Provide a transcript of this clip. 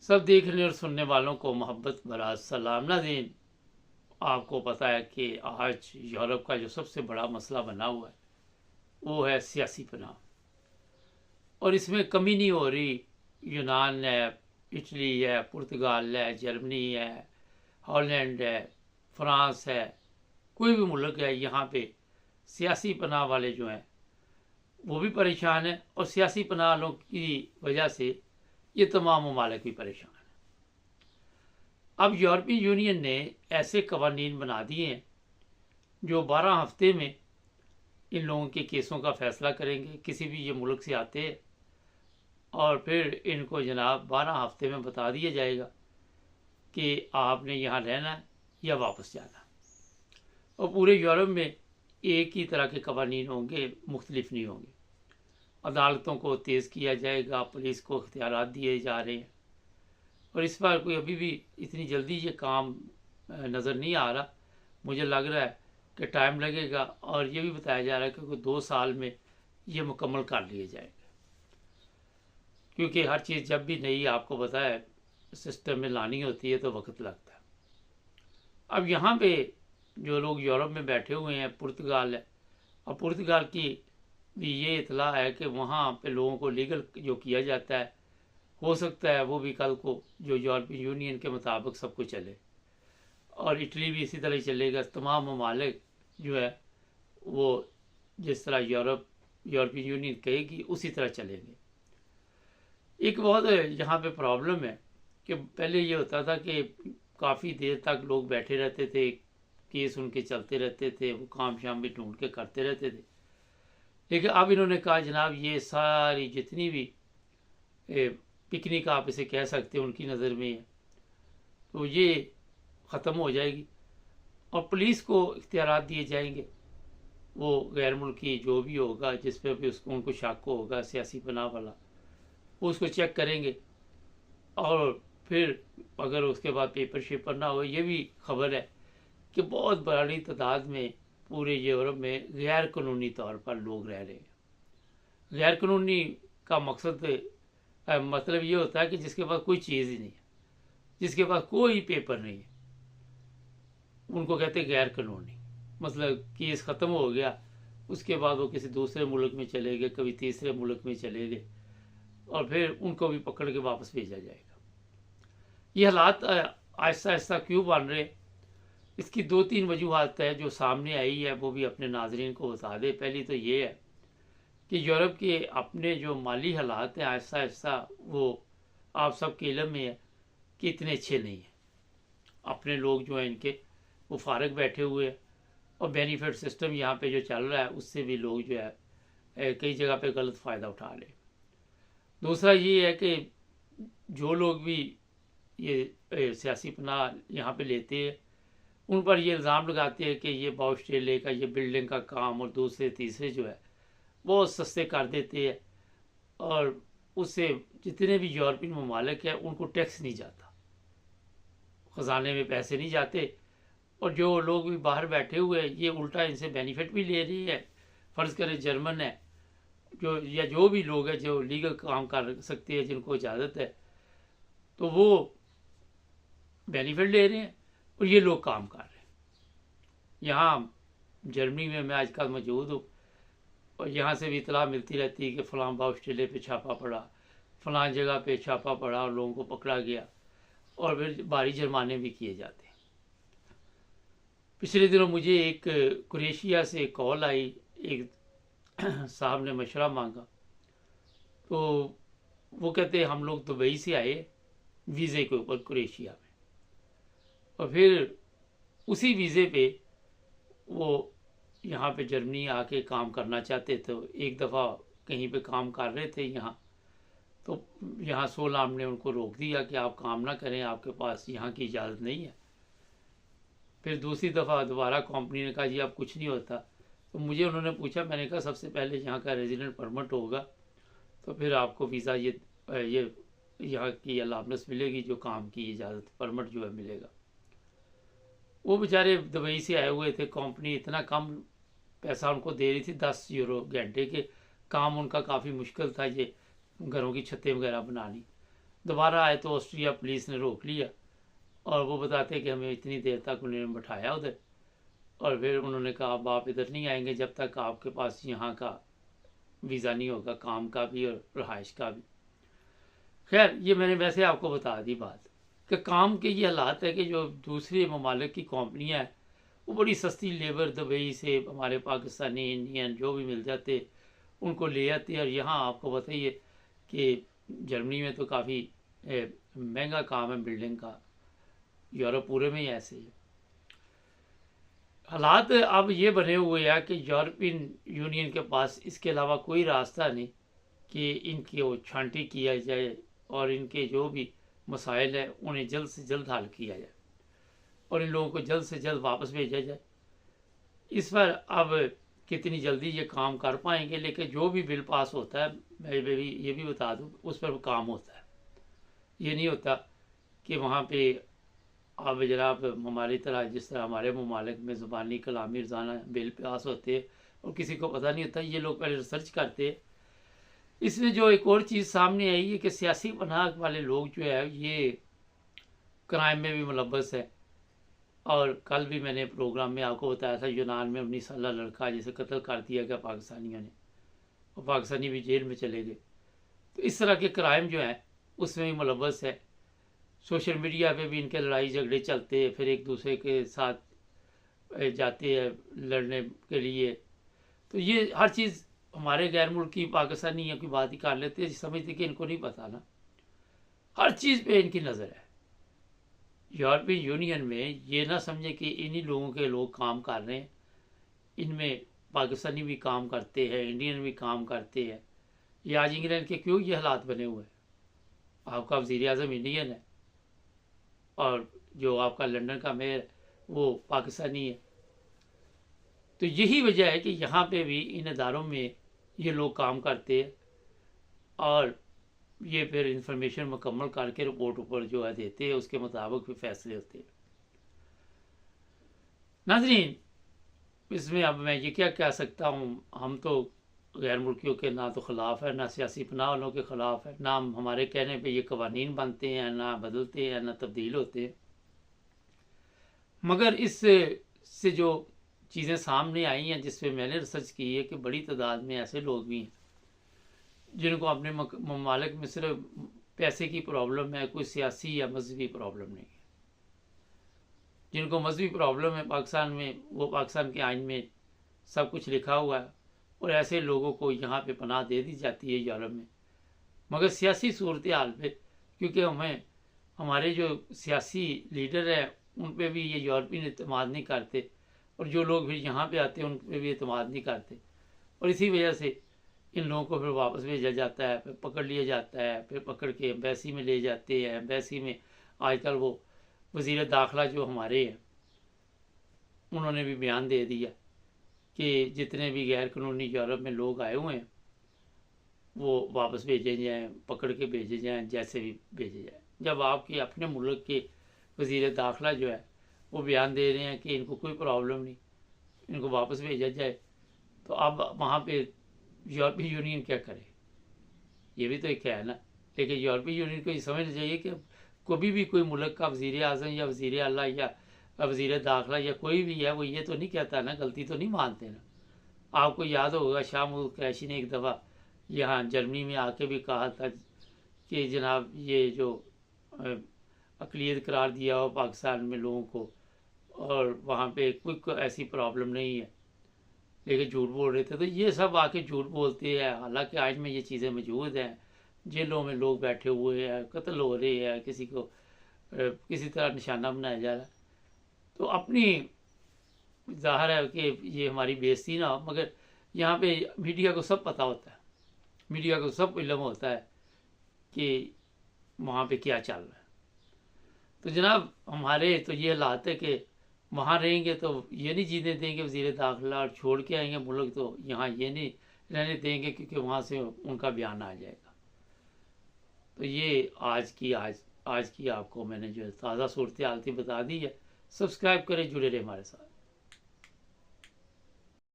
सब देखने और सुनने वालों को मोहब्बत भरा सलाम। नाज़रीन, आपको पता है कि आज यूरोप का जो सबसे बड़ा मसला बना हुआ है वो है सियासी पनाह, और इसमें कमी नहीं हो रही। यूनान है, इटली है, पुर्तगाल है, जर्मनी है, हॉलैंड है, फ्रांस है, कोई भी मुल्क है, यहाँ पे सियासी पनाह वाले जो हैं वो भी परेशान हैं, और सियासी पनाह वालों की वजह से ये तमाम ममालिक भी परेशान हैं। अब यूरोपीय यूनियन ने ऐसे कवानीन बना दिए हैं जो 12 हफ्ते में इन लोगों के केसों का फैसला करेंगे। किसी भी ये मुल्क से आते हैं और फिर इनको जनाब 12 हफ्ते में बता दिया जाएगा कि आपने यहाँ रहना है या वापस जाना। और पूरे यूरोप में एक ही तरह के कवानीन होंगे, मुख्तलिफ नहीं होंगे। अदालतों को तेज़ किया जाएगा, पुलिस को इख्तियारात दिए जा रहे हैं, और इस बार कोई अभी भी इतनी जल्दी ये काम नज़र नहीं आ रहा। मुझे लग रहा है कि टाइम लगेगा, और ये भी बताया जा रहा है कि कोई 2 साल में ये मुकम्मल कर लिया जाएगा, क्योंकि हर चीज़ जब भी नई आपको पता है सिस्टम में लानी होती है तो वक्त लगता है। अब यहाँ पे जो लोग यूरोप में बैठे हुए हैं, पुर्तगाल है, और पुर्तगाल की भी ये इतला है कि वहाँ पे लोगों को लीगल जो किया जाता है, हो सकता है वो भी कल को जो यूरोपीय यूनियन के मुताबिक सब कुछ चले, और इटली भी इसी तरह ही चलेगा। तमाम ममालिक जो है वो जिस तरह यूरोपीय यूनियन कहेगी उसी तरह चलेंगे। एक बहुत यहाँ पे प्रॉब्लम है कि पहले ये होता था कि काफ़ी देर तक लोग बैठे रहते थे, केस उनके चलते रहते थे, वो काम शाम भी ढूंढ के करते रहते थे। लेकिन अब इन्होंने कहा जनाब ये सारी जितनी भी पिकनिक आप इसे कह सकते हैं उनकी नज़र में है, तो ये ख़त्म हो जाएगी, और पुलिस को इख्तियारात दिए जाएंगे। वो गैर मुल्की जो भी होगा जिस पे भी उसको उनको शक होगा सियासी पनाह वाला, वो उसको चेक करेंगे, और फिर अगर उसके बाद पेपर शेपर ना हो। ये भी खबर है कि बहुत बड़ी तादाद में पूरे यूरोप में गैर कानूनी तौर पर लोग रह रहे हैं। गैर कानूनी का मकसद मतलब ये होता है कि जिसके पास कोई चीज़ ही नहीं है, जिसके पास कोई पेपर नहीं है, उनको कहते हैं गैर कानूनी। मतलब केस ख़त्म हो गया, उसके बाद वो किसी दूसरे मुल्क में चले गए, कभी तीसरे मुल्क में चले गए, और फिर उनको भी पकड़ के वापस भेजा जाएगा। ये हालात आहिस्ता आहिस्ता क्यों बन रहे, इसकी 2-3 वजूहत है जो सामने आई है, वो भी अपने नाजरीन को बता दे। पहली तो ये है कि यूरोप के अपने जो माली हालात हैं आहिस्ता आहिस्ता वो आप सब के इल्म में है कि इतने अच्छे नहीं हैं। अपने लोग जो हैं इनके वो फारग बैठे हुए हैं, और बेनिफिट सिस्टम यहाँ पे जो चल रहा है उससे भी लोग जो है कई जगह पे गलत फ़ायदा उठा रहे हैं। दूसरा ये है कि जो लोग भी ये सियासी पनाह यहाँ पे लेते हैं उन पर ये इल्ज़ाम लगाते हैं कि ये बाउस्ट्रेलिया का ये बिल्डिंग का काम और दूसरे तीसरे जो है बहुत सस्ते कर देते हैं, और उससे जितने भी यूरोपीय ममालिक हैं उनको टैक्स नहीं जाता, ख़जाने में पैसे नहीं जाते, और जो लोग भी बाहर बैठे हुए हैं ये उल्टा इनसे बेनिफिट भी ले रही है। फ़र्ज़ करें जर्मन है जो, या जो भी लोग हैं जो लीगल काम कर सकते हैं, जिनको इजाज़त है, तो वो बेनिफिट ले रहे हैं और ये लोग काम कर रहे हैं। यहाँ जर्मनी में मैं आजकल मौजूद हूँ, और यहाँ से भी इतला मिलती रहती है कि फ़लाँ ऑस्ट्रेलिया पे छापा पड़ा, फ़लाँ जगह पे छापा पड़ा और लोगों को पकड़ा गया, और फिर भारी जुर्माने भी किए जाते हैं। पिछले दिनों मुझे एक क्रोएशिया से कॉल आई, एक साहब ने मशवरा मांगा, तो वो कहते हम लोग दुबई से आए वीज़े के ऊपर क्रोएशिया में, और फिर उसी वीज़े पे वो यहाँ पे जर्मनी आके काम करना चाहते थे। एक दफ़ा कहीं पे काम कर रहे थे यहाँ, तो यहाँ 16 ने उनको रोक दिया कि आप काम ना करें, आपके पास यहाँ की इजाज़त नहीं है। फिर दूसरी दफ़ा दोबारा कंपनी ने कहा जी अब कुछ नहीं होता। तो मुझे उन्होंने पूछा, मैंने कहा सबसे पहले यहाँ का रेजिडेंट परमिट होगा, तो फिर आपको वीज़ा ये यहाँ की अलाउंस मिलेगी, जो काम की इजाज़त परमिट जो है मिलेगा। वो बेचारे दुबई से आए हुए थे, कंपनी इतना कम पैसा उनको दे रही थी, 10 यूरो घंटे के काम उनका काफ़ी मुश्किल था, ये घरों की छतें वगैरह बनानी। दोबारा आए तो ऑस्ट्रिया पुलिस ने रोक लिया और वो बताते कि हमें इतनी देर तक उन्होंने बैठाया उधर, और फिर उन्होंने कहा अब आप इधर नहीं आएंगे जब तक आपके पास यहाँ का वीज़ा नहीं होगा, काम का भी और रहाइश का भी। खैर ये मैंने वैसे आपको बता दी बात कि काम के ये हालात है कि जो दूसरे ममालिक की कंपनियां हैं वो बड़ी सस्ती लेबर दुबई से हमारे पाकिस्तानी इंडियन जो भी मिल जाते उनको ले आते हैं। और यहाँ आपको बताइए कि जर्मनी में तो काफ़ी महंगा काम है बिल्डिंग का, यूरोप पूरे में ही ऐसे ही हालात अब ये बने हुए हैं कि यूरोपियन यूनियन के पास इसके अलावा कोई रास्ता नहीं कि इनकी वो छांटी किया जाए और इनके जो भी मसाइल हैं उन्हें जल्द से जल्द हल किया जाए और इन लोगों को जल्द से जल्द वापस भेजा जाए। इस पर अब कितनी जल्दी ये काम कर पाएंगे, लेकिन जो भी बिल पास होता है मैं भी ये भी बता दूँ उस पर काम होता है। ये नहीं होता कि वहाँ पे अब जनाब हमारी तरह जिस तरह हमारे ममालिक में ज़ुबानी कलामी रोज़ाना बिल पास होते हैं और किसी को पता नहीं होता, ये लोग पहले रिसर्च करते हैं। इसमें जो एक और चीज़ सामने आई है कि सियासी पनाह वाले लोग जो है ये क्राइम में भी मुलव्वस है। और कल भी मैंने प्रोग्राम में आपको बताया था यूनान में 19 साल लड़का जिसे कत्ल कर दिया गया पाकिस्तानियों ने, और पाकिस्तानी भी जेल में चले गए। तो इस तरह के क्राइम जो है उसमें भी मुलव्वस है। सोशल मीडिया पे भी इनके लड़ाई झगड़े चलते हैं, फिर एक दूसरे के साथ जाते हैं लड़ने के लिए। तो ये हर चीज़ हमारे गैर मुल्की पाकिस्तानी की बात ही कर लेते हैं, समझते कि इनको नहीं पता ना, हर चीज़ पे इनकी नज़र है। यूरोपियन यूनियन में ये ना समझे कि इन्हीं लोगों के लोग काम कर रहे हैं, इनमें पाकिस्तानी भी काम करते हैं, इंडियन भी काम करते हैं। ये आज इंग्लैंड के क्यों ये हालात बने हुए हैं? आपका वज़ीर आज़म इंडियन है और जो आपका लंदन का मेयर वो पाकिस्तानी है। तो यही वजह है कि यहाँ पे भी इन इदारों में ये लोग काम करते हैं और ये फिर इंफॉर्मेशन मुकम्मल करके रिपोर्ट ऊपर जो है देते हैं, उसके मुताबिक भी फैसले होते हैं। नाज़रीन, इसमें अब मैं ये क्या कह सकता हूँ, हम तो गैर मुल्कियों के ना तो ख़िलाफ़ है, ना सियासी पनाह वालों के ख़िलाफ़ है, ना हमारे कहने पे ये कवानीन बनते हैं, ना बदलते हैं, ना तब्दील होते हैं। मगर इस से जो चीज़ें सामने आई हैं जिस पे मैंने रिसर्च की है कि बड़ी तादाद में ऐसे लोग भी हैं जिनको अपने ममालिक में सिर्फ पैसे की प्रॉब्लम है, कोई सियासी या मजहबी प्रॉब्लम नहीं है। जिनको मजहबी प्रॉब्लम है पाकिस्तान में, वो पाकिस्तान के आइन में सब कुछ लिखा हुआ है और ऐसे लोगों को यहाँ पे पनाह दे दी जाती है यूरोप में। मगर सियासी सूरत हाल पे क्योंकि हमें हमारे जो सियासी लीडर हैं उन पे भी ये यूरोपियन एतमाद नहीं करते और जो लोग फिर यहाँ पे आते हैं उन पे भी एतमाद नहीं करते, और इसी वजह से इन लोगों को फिर वापस भेजा जाता है, फिर पकड़ लिया जाता है, फिर पकड़ के एम्बेसी में ले जाते हैं। एम्बेसी में आजकल वो वज़ीर दाखिला जो हमारे हैं उन्होंने भी बयान दे दिया कि जितने भी गैर कानूनी यूरोप में लोग आए हुए हैं वो वापस भेजे जाएँ, पकड़ के भेजे जाएँ, जैसे भी भेजे जाएँ। जब आपके अपने मुल्क के वज़ीर दाखिला जो है वो बयान दे रहे हैं कि इनको कोई प्रॉब्लम नहीं, इनको वापस भेजा जाए, तो अब वहाँ पे यूरोपीय यूनियन क्या करे? ये भी तो एक है ना। लेकिन यूरोपीय यूनियन को ये समझना चाहिए कि कभी भी कोई मुल्क का वज़ीर आज़म या वज़ीर आला या वज़ीर दाखिला या कोई भी है वो ये तो नहीं कहता ना, गलती तो नहीं मानते ना। आपको याद होगा शाह महमूद कुरैशी ने एक दफ़ा यहाँ जर्मनी में आके भी कहा था कि जनाब ये जो अक़लियत करार दिया हो पाकिस्तान में लोगों को और वहाँ पे कोई ऐसी प्रॉब्लम नहीं है, लेकिन झूठ बोल रहे थे। तो ये सब आके झूठ बोलते हैं, हालांकि आज में ये चीज़ें मौजूद हैं। जेलों में लोग बैठे हुए हैं, कत्ल हो रहे हैं, किसी को किसी तरह निशाना बनाया जा रहा है। तो अपनी ज़ाहिर है कि ये हमारी बेइज्जती ना हो, मगर यहाँ पे मीडिया को सब पता होता है, मीडिया को सब इल्म होता है कि वहाँ पे क्या चल रहा है। तो जनाब हमारे तो ये हालात है कि वहाँ रहेंगे तो ये नहीं जीने देंगे वज़ीर दाखिला, और छोड़ के आएंगे मुल्क तो यहाँ ये नहीं रहने देंगे क्योंकि वहाँ से उनका बयान आ जाएगा। तो ये आज की आपको मैंने जो ताज़ा सूरत हाल थी बता दी है। सब्सक्राइब करें, जुड़े रहे हमारे साथ।